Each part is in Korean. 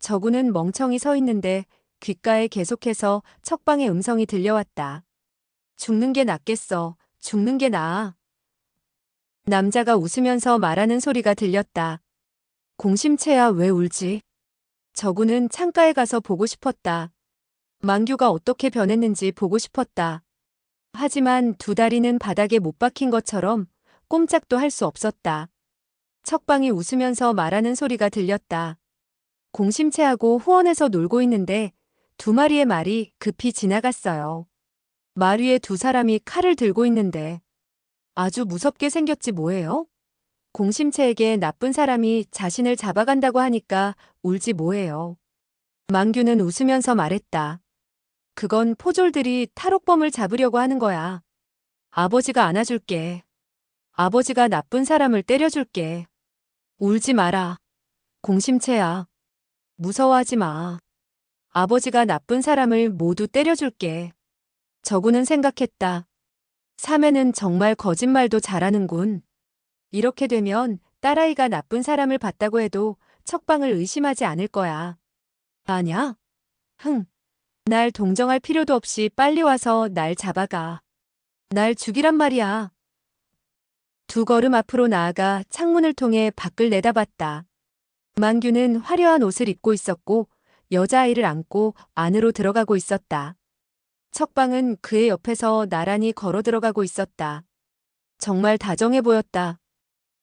저구는 멍청이 서 있는데 귓가에 계속해서 척방의 음성이 들려왔다. 죽는 게 낫겠어. 죽는 게 나아. 남자가 웃으면서 말하는 소리가 들렸다. 공심채야 왜 울지? 저구는 창가에 가서 보고 싶었다. 만규가 어떻게 변했는지 보고 싶었다. 하지만 두 다리는 바닥에 못 박힌 것처럼 꼼짝도 할 수 없었다. 척방이 웃으면서 말하는 소리가 들렸다. 공심채하고 후원에서 놀고 있는데 두 마리의 말이 급히 지나갔어요. 말 위에 두 사람이 칼을 들고 있는데 아주 무섭게 생겼지 뭐예요? 공심채에게 나쁜 사람이 자신을 잡아간다고 하니까 울지 뭐예요. 만규는 웃으면서 말했다. 그건 포졸들이 탈옥범을 잡으려고 하는 거야. 아버지가 안아줄게. 아버지가 나쁜 사람을 때려줄게. 울지 마라. 공심채야. 무서워하지 마. 아버지가 나쁜 사람을 모두 때려줄게. 저구는 생각했다. 사매는 정말 거짓말도 잘하는군. 이렇게 되면 딸아이가 나쁜 사람을 봤다고 해도 척방을 의심하지 않을 거야. 아냐? 흥. 날 동정할 필요도 없이 빨리 와서 날 잡아가. 날 죽이란 말이야. 두 걸음 앞으로 나아가 창문을 통해 밖을 내다봤다. 만규는 화려한 옷을 입고 있었고 여자아이를 안고 안으로 들어가고 있었다. 척방은 그의 옆에서 나란히 걸어 들어가고 있었다. 정말 다정해 보였다.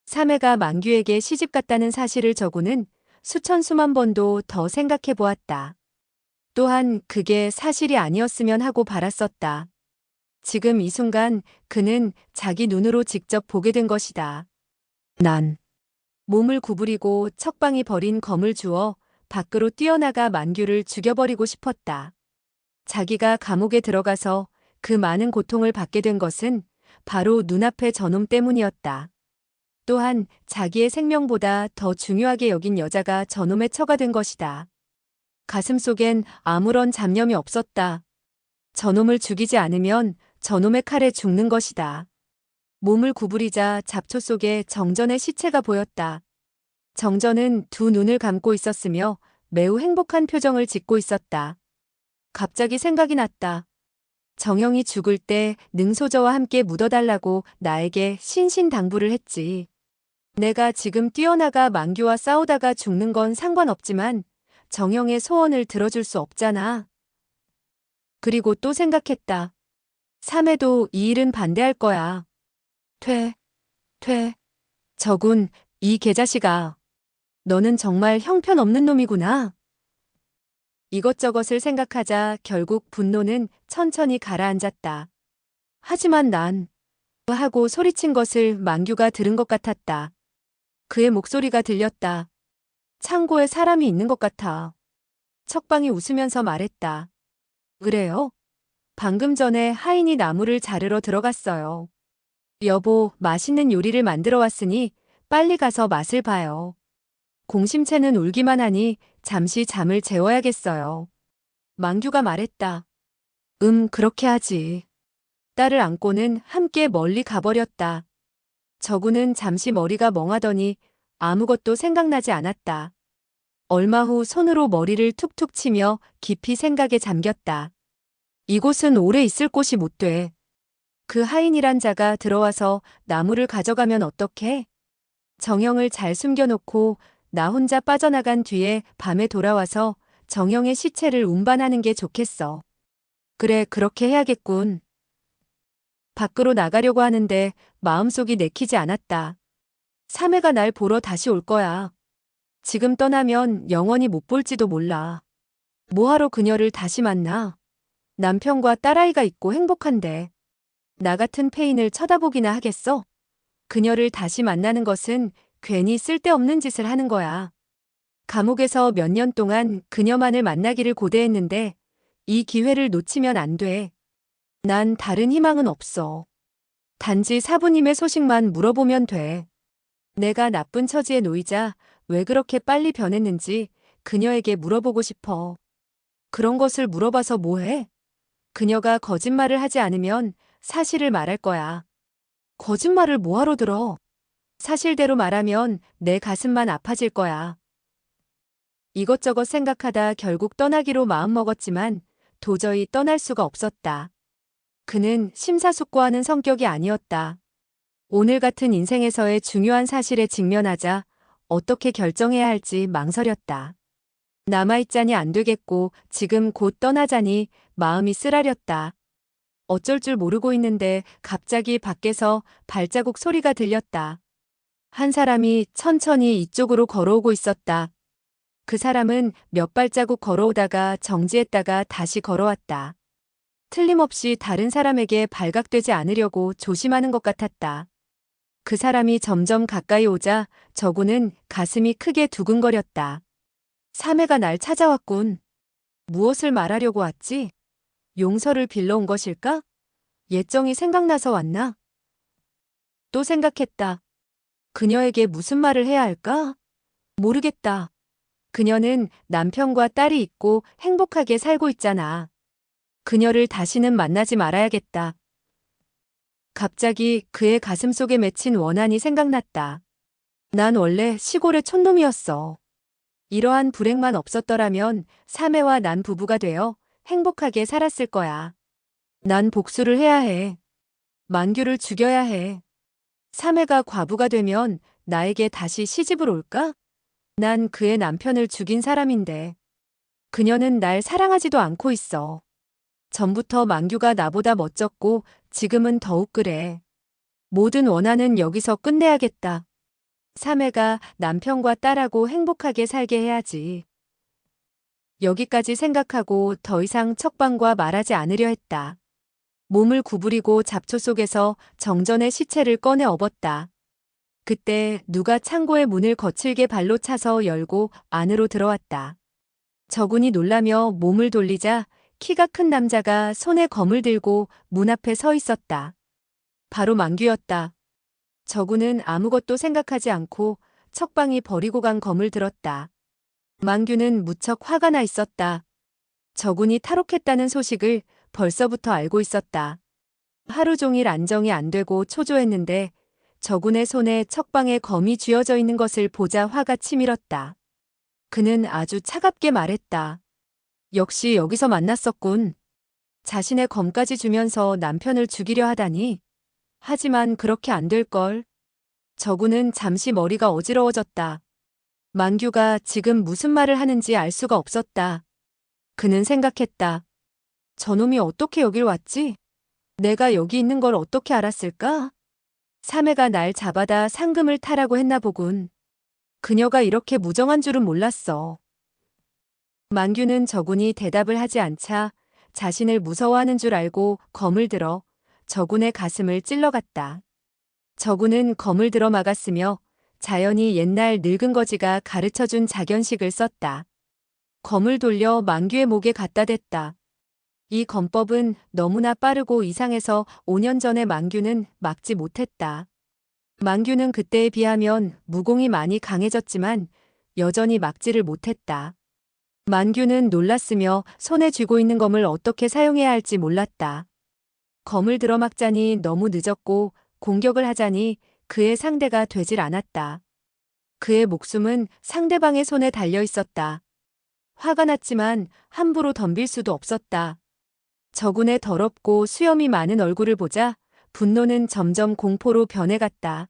사매가 만규에게 시집 갔다는 사실을 저구는 수천 수만 번도 더 생각해 보았다. 또한 그게 사실이 아니었으면 하고 바랐었다. 지금 이 순간 그는 자기 눈으로 직접 보게 된 것이다. 난 몸을 구부리고 척방이 버린 검을 주워 밖으로 뛰어나가 만규를 죽여버리고 싶었다. 자기가 감옥에 들어가서 그 많은 고통을 받게 된 것은 바로 눈앞의 저놈 때문이었다. 또한 자기의 생명보다 더 중요하게 여긴 여자가 저놈의 처가 된 것이다. 가슴속엔 아무런 잡념이 없었다. 저놈을 죽이지 않으면 저놈의 칼에 죽는 것이다. 몸을 구부리자 잡초 속에 정전의 시체가 보였다. 정전은 두 눈을 감고 있었으며 매우 행복한 표정을 짓고 있었다. 갑자기 생각이 났다. 정영이 죽을 때 능소저와 함께 묻어달라고 나에게 신신당부를 했지. 내가 지금 뛰어나가 만규와 싸우다가 죽는 건 상관없지만 정영의 소원을 들어줄 수 없잖아. 그리고 또 생각했다. 삼해도 이 일은 반대할 거야. 퇴. 저군, 이 개자식아. 너는 정말 형편없는 놈이구나. 이것저것을 생각하자 결국 분노는 천천히 가라앉았다. 하지만 난 하고 소리친 것을 만규가 들은 것 같았다. 그의 목소리가 들렸다. 창고에 사람이 있는 것 같아. 척방이 웃으면서 말했다. 그래요? 방금 전에 하인이 나무를 자르러 들어갔어요. 여보, 맛있는 요리를 만들어 왔으니 빨리 가서 맛을 봐요. 공심채는 울기만 하니 잠시 잠을 재워야겠어요. 만규가 말했다. 그렇게 하지. 딸을 안고는 함께 멀리 가버렸다. 저구는 잠시 머리가 멍하더니 아무것도 생각나지 않았다. 얼마 후 손으로 머리를 툭툭 치며 깊이 생각에 잠겼다. 이곳은 오래 있을 곳이 못 돼. 그 하인이란 자가 들어와서 나무를 가져가면 어떡해? 정영을 잘 숨겨놓고 나 혼자 빠져나간 뒤에 밤에 돌아와서 정영의 시체를 운반하는 게 좋겠어. 그래, 그렇게 해야겠군. 밖으로 나가려고 하는데 마음속이 내키지 않았다. 사매가 날 보러 다시 올 거야. 지금 떠나면 영원히 못 볼지도 몰라. 뭐하러 그녀를 다시 만나? 남편과 딸아이가 있고 행복한데. 나 같은 페인을 쳐다보기나 하겠어? 그녀를 다시 만나는 것은 괜히 쓸데없는 짓을 하는 거야. 감옥에서 몇 년 동안 그녀만을 만나기를 고대했는데 이 기회를 놓치면 안 돼. 난 다른 희망은 없어. 단지 사부님의 소식만 물어보면 돼. 내가 나쁜 처지에 놓이자 왜 그렇게 빨리 변했는지 그녀에게 물어보고 싶어. 그런 것을 물어봐서 뭐해? 그녀가 거짓말을 하지 않으면 사실을 말할 거야. 거짓말을 뭐하러 들어? 사실대로 말하면 내 가슴만 아파질 거야. 이것저것 생각하다 결국 떠나기로 마음먹었지만 도저히 떠날 수가 없었다. 그는 심사숙고하는 성격이 아니었다. 오늘 같은 인생에서의 중요한 사실에 직면하자 어떻게 결정해야 할지 망설였다. 남아있자니 안 되겠고 지금 곧 떠나자니 마음이 쓰라렸다. 어쩔 줄 모르고 있는데 갑자기 밖에서 발자국 소리가 들렸다. 한 사람이 천천히 이쪽으로 걸어오고 있었다. 그 사람은 몇 발자국 걸어오다가 정지했다가 다시 걸어왔다. 틀림없이 다른 사람에게 발각되지 않으려고 조심하는 것 같았다. 그 사람이 점점 가까이 오자 저구는 가슴이 크게 두근거렸다. 사매가 날 찾아왔군. 무엇을 말하려고 왔지? 용서를 빌러 온 것일까? 예정이 생각나서 왔나? 또 생각했다. 그녀에게 무슨 말을 해야 할까? 모르겠다. 그녀는 남편과 딸이 있고 행복하게 살고 있잖아. 그녀를 다시는 만나지 말아야겠다. 갑자기 그의 가슴 속에 맺힌 원한이 생각났다. 난 원래 시골의 촌놈이었어. 이러한 불행만 없었더라면 사매와 난 부부가 되어 행복하게 살았을 거야. 난 복수를 해야 해. 만규를 죽여야 해. 사매가 과부가 되면 나에게 다시 시집을 올까? 난 그의 남편을 죽인 사람인데. 그녀는 날 사랑하지도 않고 있어. 전부터 만규가 나보다 멋졌고 지금은 더욱 그래. 모든 원한은 여기서 끝내야겠다. 사매가 남편과 딸하고 행복하게 살게 해야지. 여기까지 생각하고 더 이상 척방과 말하지 않으려 했다. 몸을 구부리고 잡초 속에서 정전의 시체를 꺼내 업었다. 그때 누가 창고의 문을 거칠게 발로 차서 열고 안으로 들어왔다. 저군이 놀라며 몸을 돌리자 키가 큰 남자가 손에 검을 들고 문 앞에 서 있었다. 바로 만규였다. 저군은 아무것도 생각하지 않고 척방이 버리고 간 검을 들었다. 만규는 무척 화가 나 있었다. 저군이 탈옥했다는 소식을 벌써부터 알고 있었다. 하루 종일 안정이 안 되고 초조했는데 저군의 손에 척방에 검이 쥐어져 있는 것을 보자 화가 치밀었다. 그는 아주 차갑게 말했다. 역시 여기서 만났었군. 자신의 검까지 주면서 남편을 죽이려 하다니. 하지만 그렇게 안 될걸. 저군은 잠시 머리가 어지러워졌다. 만규가 지금 무슨 말을 하는지 알 수가 없었다. 그는 생각했다. 저놈이 어떻게 여길 왔지? 내가 여기 있는 걸 어떻게 알았을까? 사매가 날 잡아다 상금을 타라고 했나 보군. 그녀가 이렇게 무정한 줄은 몰랐어. 만규는 저군이 대답을 하지 않자 자신을 무서워하는 줄 알고 검을 들어 저군의 가슴을 찔러갔다. 저군은 검을 들어 막았으며 자연히 옛날 늙은 거지가 가르쳐준 작연식을 썼다. 검을 돌려 만규의 목에 갖다 댔다. 이 검법은 너무나 빠르고 이상해서 5년 전에 만규는 막지 못했다. 만규는 그때에 비하면 무공이 많이 강해졌지만 여전히 막지를 못했다. 만규는 놀랐으며 손에 쥐고 있는 검을 어떻게 사용해야 할지 몰랐다. 검을 들어 막자니 너무 늦었고 공격을 하자니 그의 상대가 되질 않았다. 그의 목숨은 상대방의 손에 달려 있었다. 화가 났지만 함부로 덤빌 수도 없었다. 저군의 더럽고 수염이 많은 얼굴을 보자 분노는 점점 공포로 변해갔다.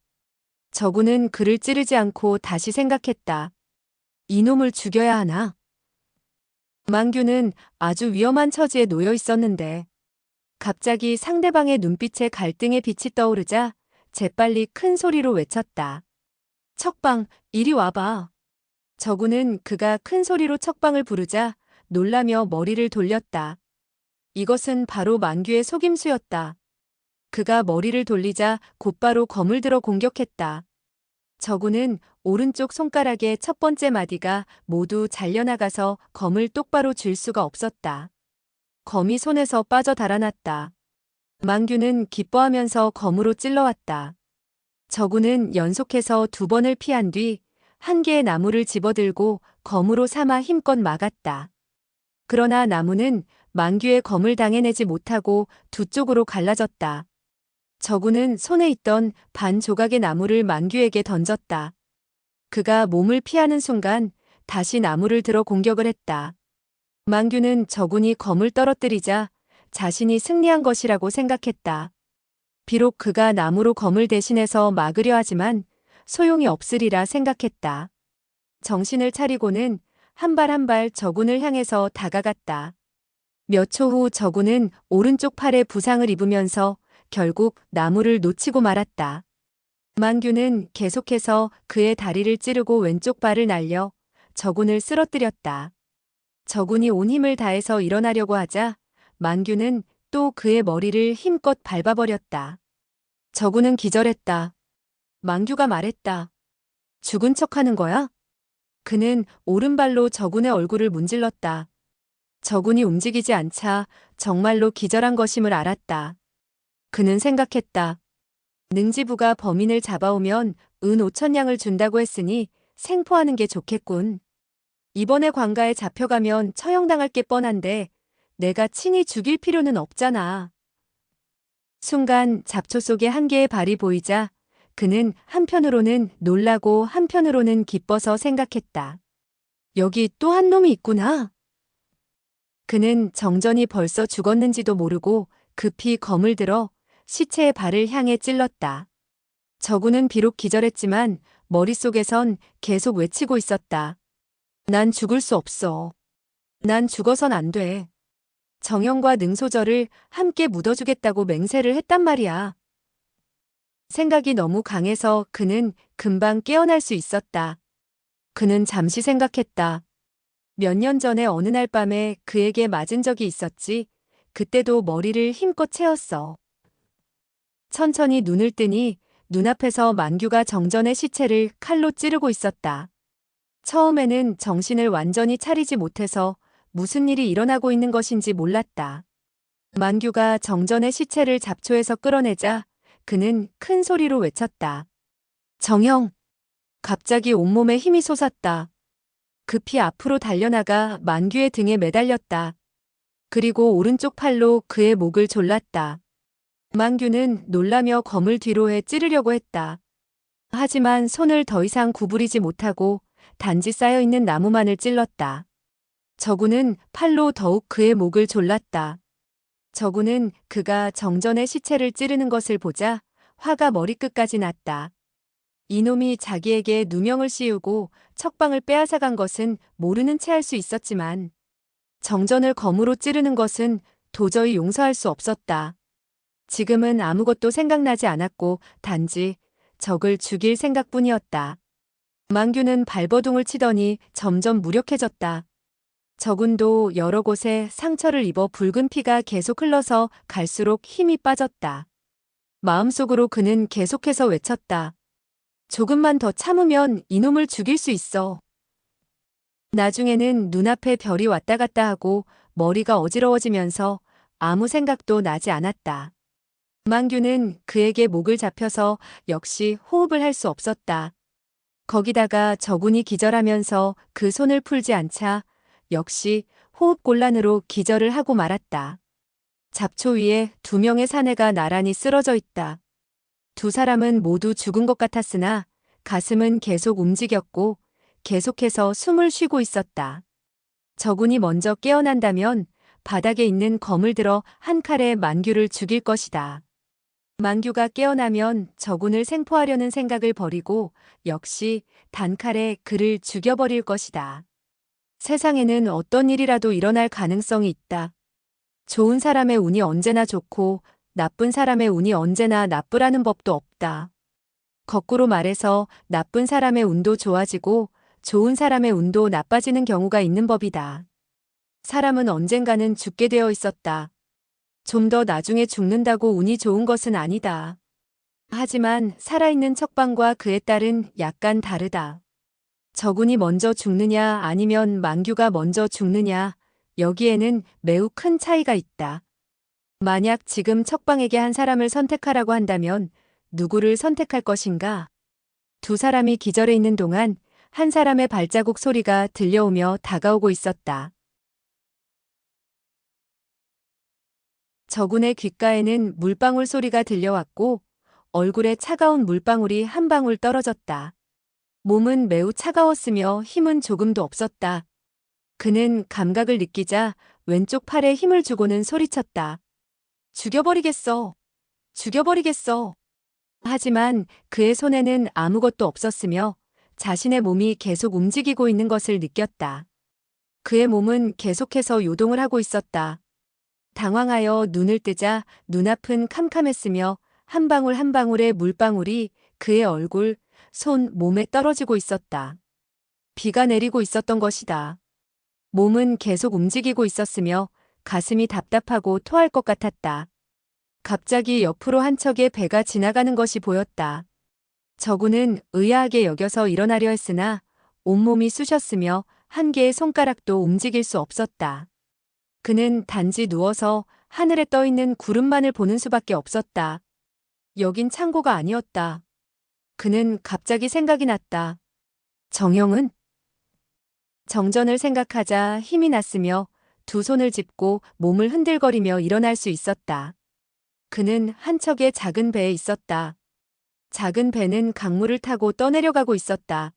저군은 그를 찌르지 않고 다시 생각했다. 이놈을 죽여야 하나? 만규는 아주 위험한 처지에 놓여 있었는데 갑자기 상대방의 눈빛에 갈등의 빛이 떠오르자 재빨리 큰 소리로 외쳤다. 척방, 이리 와봐. 저군은 그가 큰 소리로 척방을 부르자 놀라며 머리를 돌렸다. 이것은 바로 만규의 속임수였다. 그가 머리를 돌리자 곧바로 검을 들어 공격했다. 저군은 오른쪽 손가락의 첫 번째 마디가 모두 잘려나가서 검을 똑바로 쥘 수가 없었다. 검이 손에서 빠져 달아났다. 만규는 기뻐하면서 검으로 찔러왔다. 저군은 연속해서 2번을 피한 뒤 한 개의 나무를 집어들고 검으로 삼아 힘껏 막았다. 그러나 나무는 만규의 검을 당해내지 못하고 두 쪽으로 갈라졌다. 저군은 손에 있던 반 조각의 나무를 만규에게 던졌다. 그가 몸을 피하는 순간 다시 나무를 들어 공격을 했다. 만규는 저군이 검을 떨어뜨리자 자신이 승리한 것이라고 생각했다. 비록 그가 나무로 검을 대신해서 막으려 하지만 소용이 없으리라 생각했다. 정신을 차리고는 한 발 한 발 저군을 향해서 다가갔다. 몇 초 후 저군은 오른쪽 팔에 부상을 입으면서 결국 나무를 놓치고 말았다. 만규는 계속해서 그의 다리를 찌르고 왼쪽 발을 날려 저군을 쓰러뜨렸다. 저군이 온 힘을 다해서 일어나려고 하자 만규는 또 그의 머리를 힘껏 밟아버렸다. 저군은 기절했다. 만규가 말했다. 죽은 척하는 거야? 그는 오른발로 저군의 얼굴을 문질렀다. 저군이 움직이지 않자 정말로 기절한 것임을 알았다. 그는 생각했다. 능지부가 범인을 잡아오면 은 5천냥을 준다고 했으니 생포하는 게 좋겠군. 이번에 관가에 잡혀가면 처형당할 게 뻔한데 내가 친히 죽일 필요는 없잖아. 순간 잡초 속에 한 개의 발이 보이자 그는 한편으로는 놀라고 한편으로는 기뻐서 생각했다. 여기 또 한 놈이 있구나. 그는 정전이 벌써 죽었는지도 모르고 급히 검을 들어 시체의 발을 향해 찔렀다. 저군은 비록 기절했지만 머릿속에선 계속 외치고 있었다. 난 죽을 수 없어. 난 죽어선 안 돼. 정형과 능소절을 함께 묻어주겠다고 맹세를 했단 말이야. 생각이 너무 강해서 그는 금방 깨어날 수 있었다. 그는 잠시 생각했다. 몇 년 전에 어느 날 밤에 그에게 맞은 적이 있었지. 그때도 머리를 힘껏 채웠어. 천천히 눈을 뜨니 눈앞에서 만규가 정전의 시체를 칼로 찌르고 있었다. 처음에는 정신을 완전히 차리지 못해서 무슨 일이 일어나고 있는 것인지 몰랐다. 만규가 정전의 시체를 잡초에서 끌어내자 그는 큰 소리로 외쳤다. 정형! 갑자기 온몸에 힘이 솟았다. 급히 앞으로 달려나가 만규의 등에 매달렸다. 그리고 오른쪽 팔로 그의 목을 졸랐다. 만규는 놀라며 검을 뒤로 해 찌르려고 했다. 하지만 손을 더 이상 구부리지 못하고 단지 쌓여있는 나무만을 찔렀다. 저군은 팔로 더욱 그의 목을 졸랐다. 저군은 그가 정전의 시체를 찌르는 것을 보자 화가 머리끝까지 났다. 이놈이 자기에게 누명을 씌우고 척방을 빼앗아간 것은 모르는 채 할 수 있었지만 정전을 검으로 찌르는 것은 도저히 용서할 수 없었다. 지금은 아무것도 생각나지 않았고 단지 적을 죽일 생각뿐이었다. 만규는 발버둥을 치더니 점점 무력해졌다. 저군도 여러 곳에 상처를 입어 붉은 피가 계속 흘러서 갈수록 힘이 빠졌다. 마음속으로 그는 계속해서 외쳤다. 조금만 더 참으면 이놈을 죽일 수 있어. 나중에는 눈앞에 별이 왔다 갔다 하고 머리가 어지러워지면서 아무 생각도 나지 않았다. 만규는 그에게 목을 잡혀서 역시 호흡을 할 수 없었다. 거기다가 저군이 기절하면서 그 손을 풀지 않자 역시 호흡곤란으로 기절을 하고 말았다. 잡초 위에 2명의 사내가 나란히 쓰러져 있다. 2사람은 모두 죽은 것 같았으나 가슴은 계속 움직였고 계속해서 숨을 쉬고 있었다. 저군이 먼저 깨어난다면 바닥에 있는 검을 들어 한 칼에 만규를 죽일 것이다. 만규가 깨어나면 저군을 생포하려는 생각을 버리고 역시 단칼에 그를 죽여버릴 것이다. 세상에는 어떤 일이라도 일어날 가능성이 있다. 좋은 사람의 운이 언제나 좋고 나쁜 사람의 운이 언제나 나쁘라는 법도 없다. 거꾸로 말해서 나쁜 사람의 운도 좋아지고 좋은 사람의 운도 나빠지는 경우가 있는 법이다. 사람은 언젠가는 죽게 되어 있었다. 좀 더 나중에 죽는다고 운이 좋은 것은 아니다. 하지만 살아있는 척방과 그의 딸은 약간 다르다. 저군이 먼저 죽느냐 아니면 만규가 먼저 죽느냐, 여기에는 매우 큰 차이가 있다. 만약 지금 척방에게 한 사람을 선택하라고 한다면 누구를 선택할 것인가? 2사람이 기절해 있는 동안 한 사람의 발자국 소리가 들려오며 다가오고 있었다. 저군의 귓가에는 물방울 소리가 들려왔고 얼굴에 차가운 물방울이 한 방울 떨어졌다. 몸은 매우 차가웠으며 힘은 조금도 없었다. 그는 감각을 느끼자 왼쪽 팔에 힘을 주고는 소리쳤다. 죽여버리겠어. 죽여버리겠어. 하지만 그의 손에는 아무것도 없었으며 자신의 몸이 계속 움직이고 있는 것을 느꼈다. 그의 몸은 계속해서 요동을 하고 있었다. 당황하여 눈을 뜨자 눈앞은 캄캄했으며 한 방울 한 방울의 물방울이 그의 얼굴, 손, 몸에 떨어지고 있었다. 비가 내리고 있었던 것이다. 몸은 계속 움직이고 있었으며 가슴이 답답하고 토할 것 같았다. 갑자기 옆으로 한 척의 배가 지나가는 것이 보였다. 저구는 의아하게 여겨서 일어나려 했으나 온몸이 쑤셨으며 한 개의 손가락도 움직일 수 없었다. 그는 단지 누워서 하늘에 떠 있는 구름만을 보는 수밖에 없었다. 여긴 창고가 아니었다. 그는 갑자기 생각이 났다. 정형은? 정전을 생각하자 힘이 났으며 두 손을 짚고 몸을 흔들거리며 일어날 수 있었다. 그는 한 척의 작은 배에 있었다. 작은 배는 강물을 타고 떠내려가고 있었다.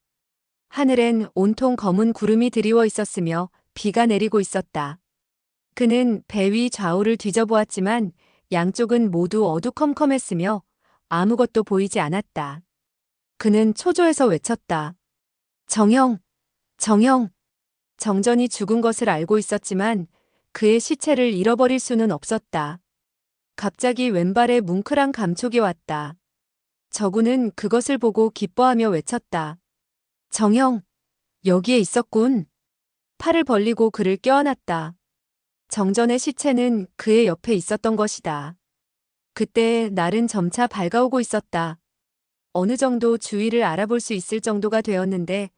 하늘엔 온통 검은 구름이 드리워 있었으며 비가 내리고 있었다. 그는 배 위 좌우를 뒤져보았지만 양쪽은 모두 어두컴컴했으며 아무것도 보이지 않았다. 그는 초조해서 외쳤다. 정형, 정형. 정전이 죽은 것을 알고 있었지만 그의 시체를 잃어버릴 수는 없었다. 갑자기 왼발에 뭉클한 감촉이 왔다. 저구는 그것을 보고 기뻐하며 외쳤다. 정형, 여기에 있었군. 팔을 벌리고 그를 껴안았다. 정전의 시체는 그의 옆에 있었던 것이다. 그때 날은 점차 밝아오고 있었다. 어느 정도 주위를 알아볼 수 있을 정도가 되었는데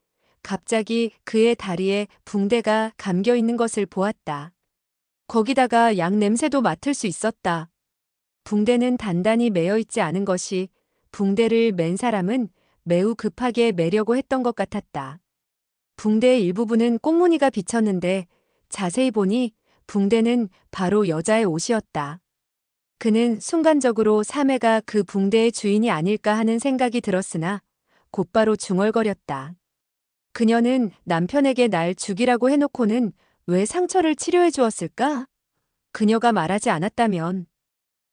갑자기 그의 다리에 붕대가 감겨 있는 것을 보았다. 거기다가 약 냄새도 맡을 수 있었다. 붕대는 단단히 매여 있지 않은 것이 붕대를 맨 사람은 매우 급하게 매려고 했던 것 같았다. 붕대의 일부분은 꽁무니가 비쳤는데 자세히 보니 붕대는 바로 여자의 옷이었다. 그는 순간적으로 사매가 그 붕대의 주인이 아닐까 하는 생각이 들었으나 곧바로 중얼거렸다. 그녀는 남편에게 날 죽이라고 해놓고는 왜 상처를 치료해 주었을까? 그녀가 말하지 않았다면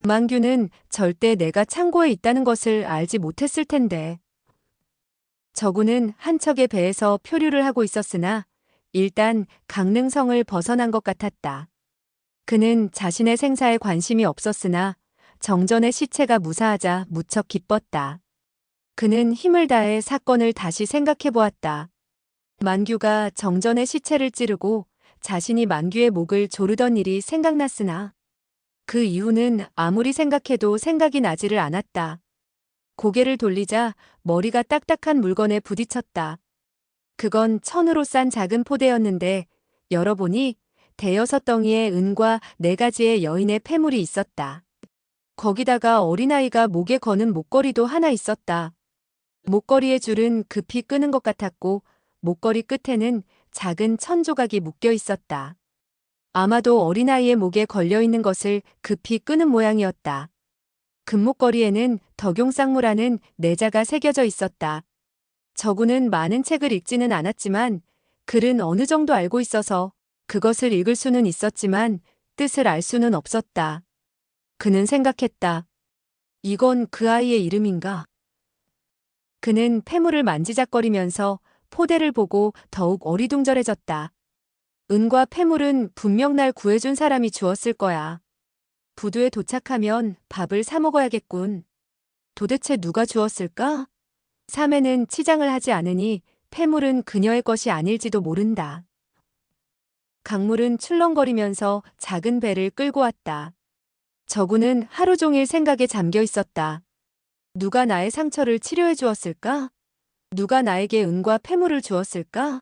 만규는 절대 내가 창고에 있다는 것을 알지 못했을 텐데. 저구는 한 척의 배에서 표류를 하고 있었으나 일단 강릉성을 벗어난 것 같았다. 그는 자신의 생사에 관심이 없었으나 정전의 시체가 무사하자 무척 기뻤다. 그는 힘을 다해 사건을 다시 생각해 보았다. 만규가 정전의 시체를 찌르고 자신이 만규의 목을 조르던 일이 생각났으나 그 이후는 아무리 생각해도 생각이 나지를 않았다. 고개를 돌리자 머리가 딱딱한 물건에 부딪혔다. 그건 천으로 싼 작은 포대였는데 열어보니 대여섯 덩이의 은과 4가지의 여인의 폐물이 있었다. 거기다가 어린아이가 목에 거는 목걸이도 하나 있었다. 목걸이의 줄은 급히 끄는 것 같았고 목걸이 끝에는 작은 천 조각이 묶여 있었다. 아마도 어린아이의 목에 걸려있는 것을 급히 끄는 모양이었다. 금목걸이에는 덕용쌍무라는 내자가 새겨져 있었다. 저구는 많은 책을 읽지는 않았지만 글은 어느 정도 알고 있어서 그것을 읽을 수는 있었지만 뜻을 알 수는 없었다. 그는 생각했다. 이건 그 아이의 이름인가? 그는 폐물을 만지작거리면서 포대를 보고 더욱 어리둥절해졌다. 은과 폐물은 분명 날 구해준 사람이 주었을 거야. 부두에 도착하면 밥을 사 먹어야겠군. 도대체 누가 주었을까? 사매는 치장을 하지 않으니 폐물은 그녀의 것이 아닐지도 모른다. 강물은 출렁거리면서 작은 배를 끌고 왔다. 저구는 하루 종일 생각에 잠겨 있었다. 누가 나의 상처를 치료해 주었을까? 누가 나에게 은과 폐물을 주었을까?